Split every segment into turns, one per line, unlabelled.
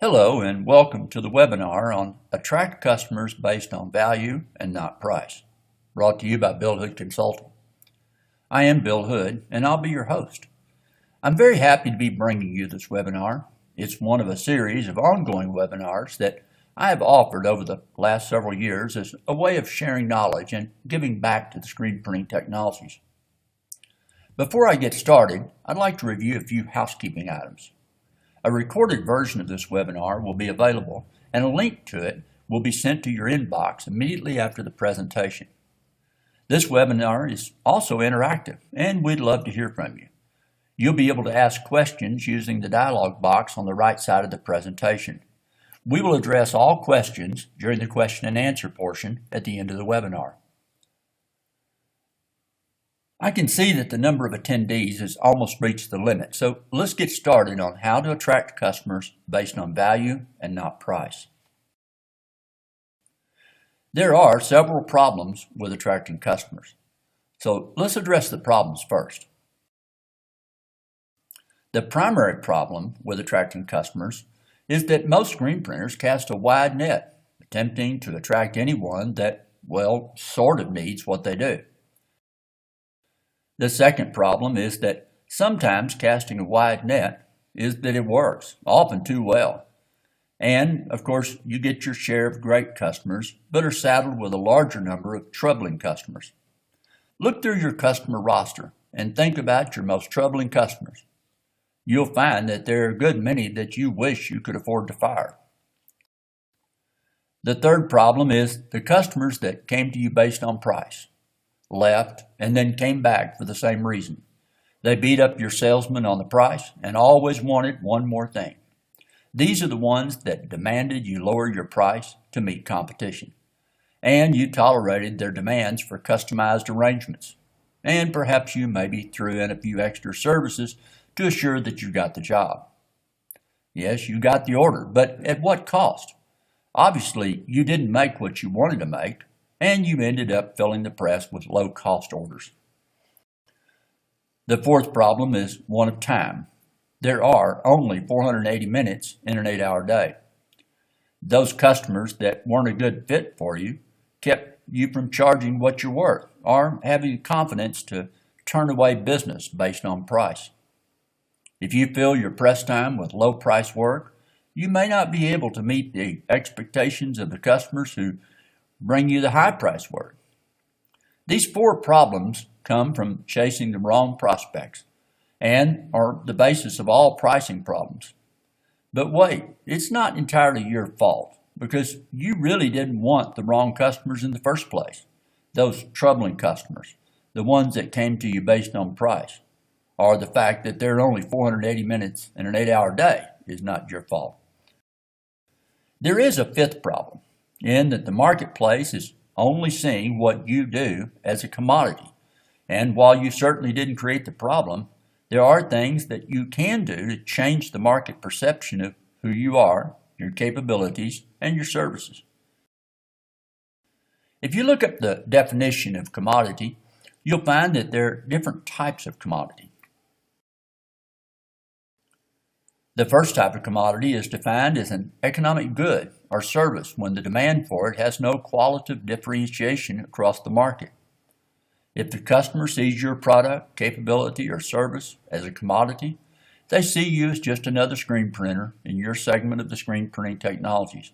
Hello and welcome to the webinar on Attract Customers Based on Value and Not Price, brought to you by Bill Hood Consulting. I am Bill Hood and I'll be your host. I'm very happy to be bringing you this webinar. It's one of a series of ongoing webinars that I have offered over the last several years as a way of sharing knowledge and giving back to the screen printing technologies. Before I get started, I'd like to review a few housekeeping items. A recorded version of this webinar will be available, and a link to it will be sent to your inbox immediately after the presentation. This webinar is also interactive, and we'd love to hear from you. You'll be able to ask questions using the dialog box on the right side of the presentation. We will address all questions during the question and answer portion at the end of the webinar. I can see that the number of attendees has almost reached the limit, so let's get started on how to attract customers based on value and not price. There are several problems with attracting customers, so let's address the problems first. The primary problem with attracting customers is that most screen printers cast a wide net, attempting to attract anyone that, well, sort of needs what they do. The second problem is that sometimes casting a wide net is that it works, often too well. And, of course, you get your share of great customers, but are saddled with a larger number of troubling customers. Look through your customer roster and think about your most troubling customers. You'll find that there are a good many that you wish you could afford to fire. The third problem is the customers that came to you based on price, left, and then came back for the same reason. They beat up your salesman on the price and always wanted one more thing. These are the ones that demanded you lower your price to meet competition. And you tolerated their demands for customized arrangements. And perhaps you maybe threw in a few extra services to assure that you got the job. Yes, you got the order, but at what cost? Obviously, you didn't make what you wanted to make, and you ended up filling the press with low-cost orders. The fourth problem is one of time. There are only 480 minutes in an 8-hour day. Those customers that weren't a good fit for you kept you from charging what you're worth or having confidence to turn away business based on price. If you fill your press time with low-price work, you may not be able to meet the expectations of the customers who bring you the high-price work. These four problems come from chasing the wrong prospects and are the basis of all pricing problems. But wait, it's not entirely your fault because you really didn't want the wrong customers in the first place. Those troubling customers, the ones that came to you based on price, or the fact that there are only 480 minutes in an 8-hour day is not your fault. There is a fifth problem, in that the marketplace is only seeing what you do as a commodity. And while you certainly didn't create the problem, there are things that you can do to change the market perception of who you are, your capabilities, and your services. If you look at the definition of commodity, you'll find that there are different types of commodity. The first type of commodity is defined as an economic good or service when the demand for it has no qualitative differentiation across the market. If the customer sees your product, capability, or service as a commodity, they see you as just another screen printer in your segment of the screen printing technologies.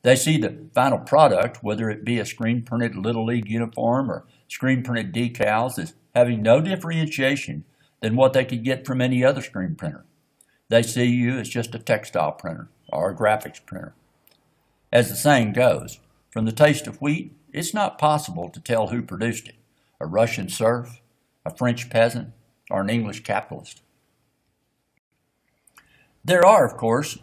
They see the final product, whether it be a screen printed Little League uniform or screen printed decals, as having no differentiation than what they could get from any other screen printer. They see you as just a textile printer or a graphics printer. As the saying goes, from the taste of wheat, it's not possible to tell who produced it, a Russian serf, a French peasant, or an English capitalist. There are, of course,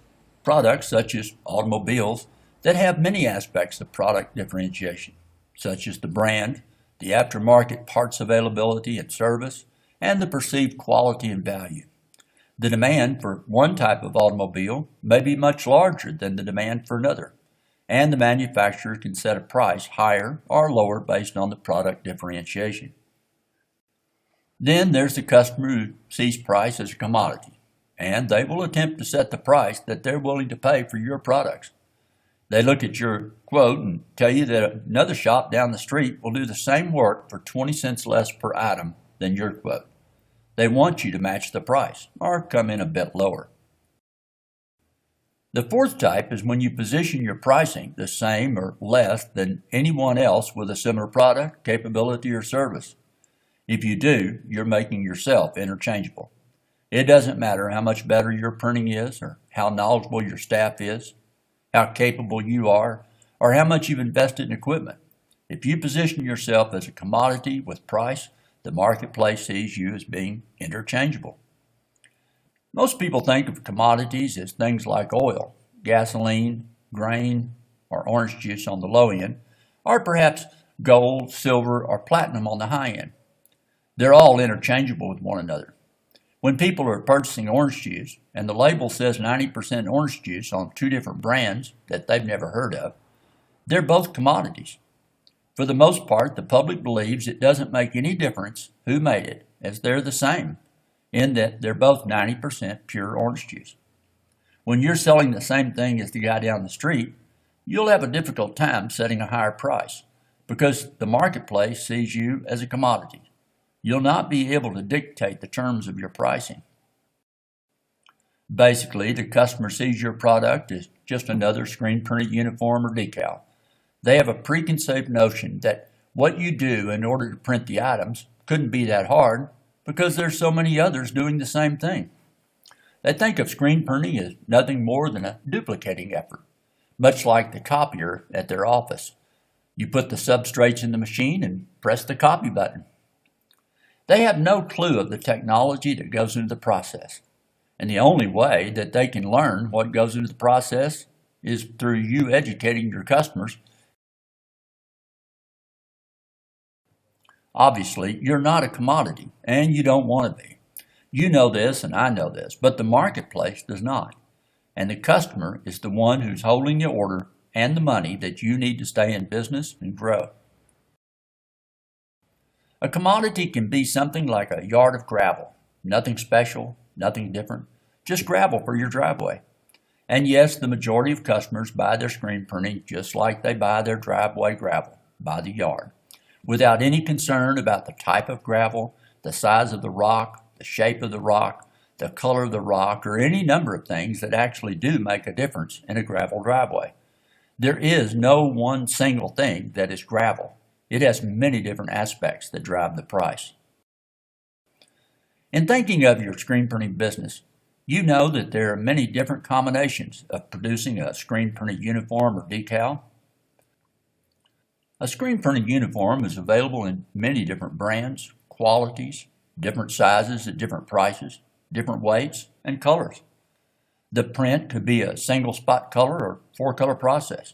products such as automobiles that have many aspects of product differentiation, such as the brand, the aftermarket parts availability and service, and the perceived quality and value. The demand for one type of automobile may be much larger than the demand for another, and the manufacturer can set a price higher or lower based on the product differentiation. Then there's the customer who sees price as a commodity and they will attempt to set the price that they're willing to pay for your products. They look at your quote and tell you that another shop down the street will do the same work for 20 cents less per item than your quote. They want you to match the price or come in a bit lower. The fourth type is when you position your pricing the same or less than anyone else with a similar product, capability, or service. If you do, you're making yourself interchangeable. It doesn't matter how much better your printing is, or how knowledgeable your staff is, how capable you are, or how much you've invested in equipment. If you position yourself as a commodity with price, the marketplace sees you as being interchangeable. Most people think of commodities as things like oil, gasoline, grain, or orange juice on the low end, or perhaps gold, silver, or platinum on the high end. They're all interchangeable with one another. When people are purchasing orange juice and the label says 90% orange juice on two different brands that they've never heard of, they're both commodities. For the most part, the public believes it doesn't make any difference who made it, as they're the same, in that they're both 90% pure orange juice. When you're selling the same thing as the guy down the street, you'll have a difficult time setting a higher price because the marketplace sees you as a commodity. You'll not be able to dictate the terms of your pricing. Basically, the customer sees your product as just another screen printed uniform or decal. They have a preconceived notion that what you do in order to print the items couldn't be that hard because there's so many others doing the same thing. They think of screen printing as nothing more than a duplicating effort, much like the copier at their office. You put the substrates in the machine and press the copy button. They have no clue of the technology that goes into the process. And the only way that they can learn what goes into the process is through you educating your customers. Obviously, you're not a commodity, and you don't want to be. You know this, and I know this, but the marketplace does not. And the customer is the one who's holding the order and the money that you need to stay in business and grow. A commodity can be something like a yard of gravel. Nothing special, nothing different, just gravel for your driveway. And yes, the majority of customers buy their screen printing just like they buy their driveway gravel, by the yard, without any concern about the type of gravel, the size of the rock, the shape of the rock, the color of the rock, or any number of things that actually do make a difference in a gravel driveway. There is no one single thing that is gravel. It has many different aspects that drive the price. In thinking of your screen printing business, you know that there are many different combinations of producing a screen printed uniform or decal. A screen printed uniform is available in many different brands, qualities, different sizes at different prices, different weights, and colors. The print could be a single spot color or 4-color process.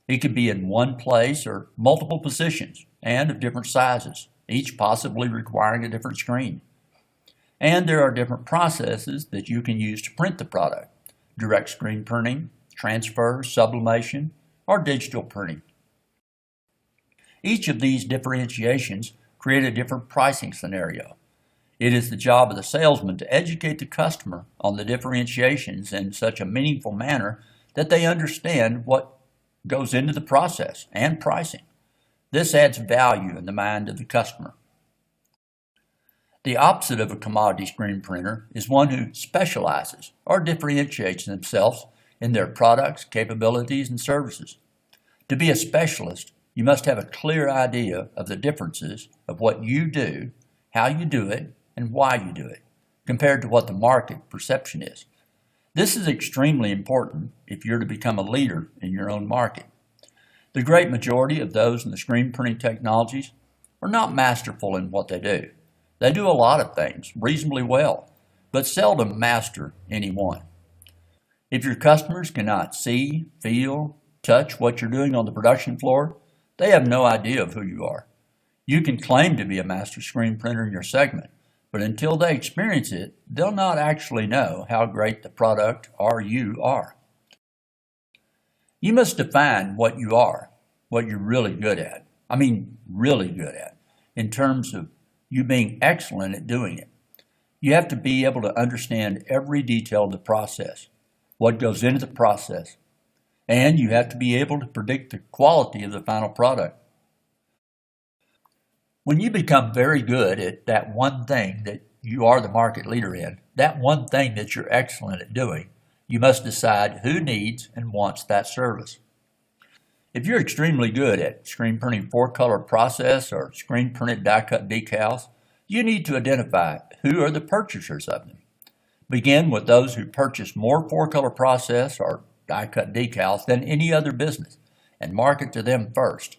It could be in one place or multiple positions and of different sizes, each possibly requiring a different screen. And there are different processes that you can use to print the product: direct screen printing, transfer, sublimation, or digital printing. Each of these differentiations create a different pricing scenario. It is the job of the salesman to educate the customer on the differentiations in such a meaningful manner that they understand what goes into the process and pricing. This adds value in the mind of the customer. The opposite of a commodity screen printer is one who specializes or differentiates themselves in their products, capabilities, and services. To be a specialist, you must have a clear idea of the differences of what you do, how you do it, and why you do it, compared to what the market perception is. This is extremely important if you're to become a leader in your own market. The great majority of those in the screen printing technologies are not masterful in what they do. They do a lot of things reasonably well, but seldom master any one. If your customers cannot see, feel, touch what you're doing on the production floor, they have no idea of who you are. You can claim to be a master screen printer in your segment, but until they experience it, they'll not actually know how great the product or you are. You must define what you are, what you're really good at. I mean, really good at, in terms of you being excellent at doing it. You have to be able to understand every detail of the process, what goes into the process, and you have to be able to predict the quality of the final product. When you become very good at that one thing that you are the market leader in, that one thing that you're excellent at doing, you must decide who needs and wants that service. If you're extremely good at screen printing 4-color process or screen printed die cut decals, you need to identify who are the purchasers of them. Begin with those who purchase more 4-color process or die cut decals than any other business and market to them first.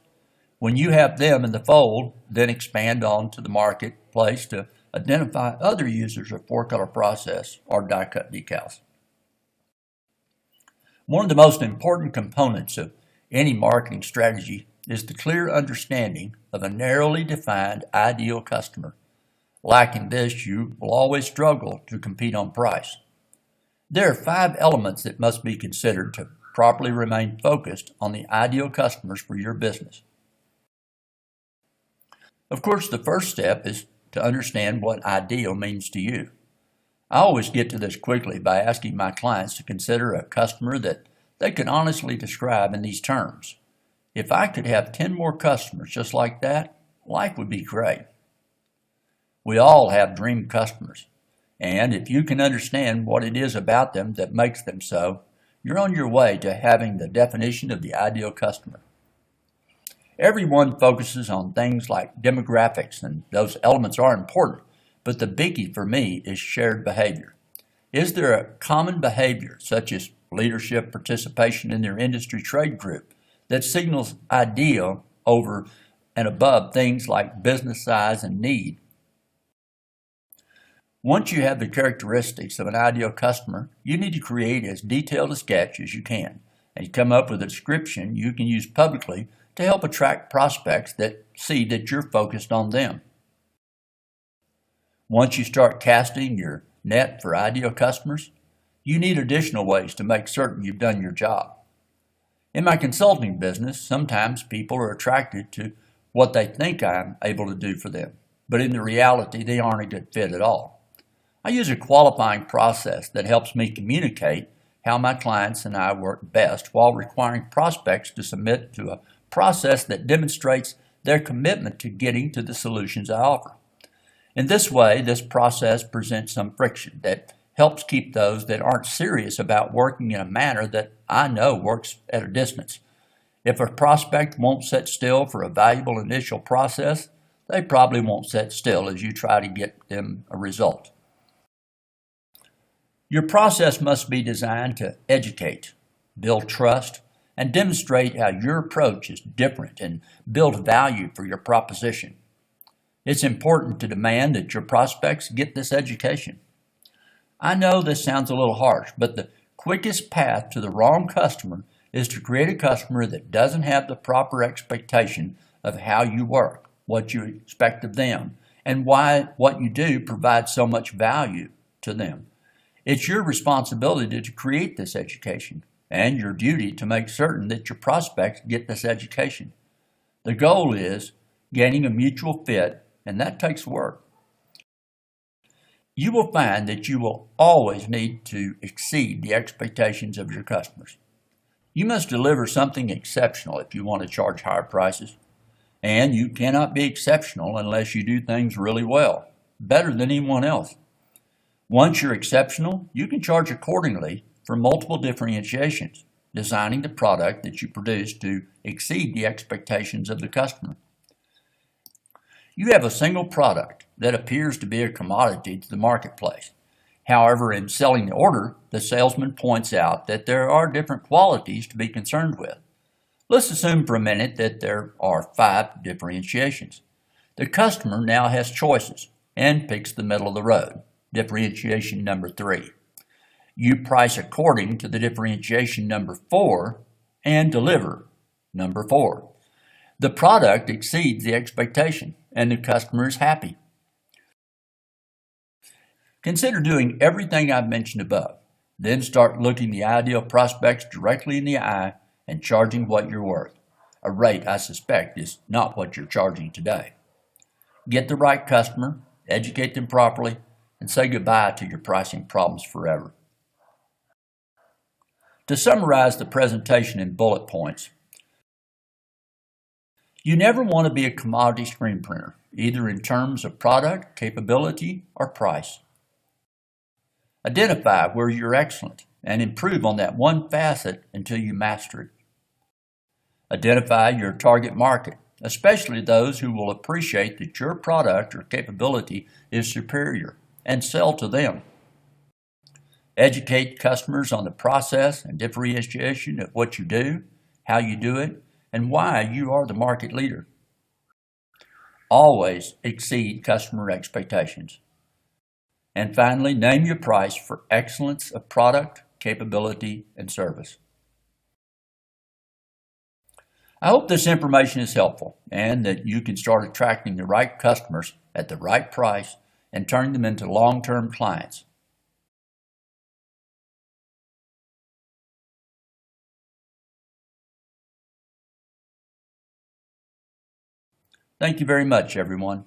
When you have them in the fold, then expand on to the marketplace to identify other users of 4-color process or die cut decals. One of the most important components of any marketing strategy is the clear understanding of a narrowly defined ideal customer. Lacking this, you will always struggle to compete on price. There are 5 elements that must be considered to properly remain focused on the ideal customers for your business. Of course, the first step is to understand what ideal means to you. I always get to this quickly by asking my clients to consider a customer that they can honestly describe in these terms. If I could have 10 more customers just like that, life would be great. We all have dream customers, and if you can understand what it is about them that makes them so, you're on your way to having the definition of the ideal customer. Everyone focuses on things like demographics, and those elements are important, but the biggie for me is shared behavior. Is there a common behavior, such as leadership participation in their industry trade group, that signals ideal over and above things like business size and need? Once you have the characteristics of an ideal customer, you need to create as detailed a sketch as you can and come up with a description you can use publicly to help attract prospects that see that you're focused on them. Once you start casting your net for ideal customers, you need additional ways to make certain you've done your job. In my consulting business, sometimes people are attracted to what they think I'm able to do for them, but in the reality, they aren't a good fit at all. I use a qualifying process that helps me communicate how my clients and I work best while requiring prospects to submit to a process that demonstrates their commitment to getting to the solutions I offer. In this way, this process presents some friction that helps keep those that aren't serious about working in a manner that I know works at a distance. If a prospect won't sit still for a valuable initial process, they probably won't sit still as you try to get them a result. Your process must be designed to educate, build trust, and demonstrate how your approach is different and build value for your proposition. It's important to demand that your prospects get this education. I know this sounds a little harsh, but the quickest path to the wrong customer is to create a customer that doesn't have the proper expectation of how you work, what you expect of them, and why what you do provides so much value to them. It's your responsibility to create this education and your duty to make certain that your prospects get this education. The goal is gaining a mutual fit, and that takes work. You will find that you will always need to exceed the expectations of your customers. You must deliver something exceptional if you want to charge higher prices, and you cannot be exceptional unless you do things really well, better than anyone else. Once you're exceptional, you can charge accordingly for multiple differentiations, designing the product that you produce to exceed the expectations of the customer. You have a single product that appears to be a commodity to the marketplace. However, in selling the order, the salesman points out that there are different qualities to be concerned with. Let's assume for a minute that there are 5 differentiations. The customer now has choices and picks the middle of the road, differentiation number 3. You price according to the differentiation number 4 and deliver number 4. The product exceeds the expectation and the customer is happy. Consider doing everything I've mentioned above. Then start looking the ideal prospects directly in the eye and charging what you're worth. A rate I suspect is not what you're charging today. Get the right customer, educate them properly, and say goodbye to your pricing problems forever. To summarize the presentation in bullet points, you never want to be a commodity screen printer, either in terms of product, capability, or price. Identify where you're excellent and improve on that one facet until you master it. Identify your target market, especially those who will appreciate that your product or capability is superior, and sell to them. Educate customers on the process and differentiation of what you do, how you do it, and why you are the market leader. Always exceed customer expectations. And finally, name your price for excellence of product, capability, and service. I hope this information is helpful and that you can start attracting the right customers at the right price and turning them into long-term clients. Thank you very much, everyone.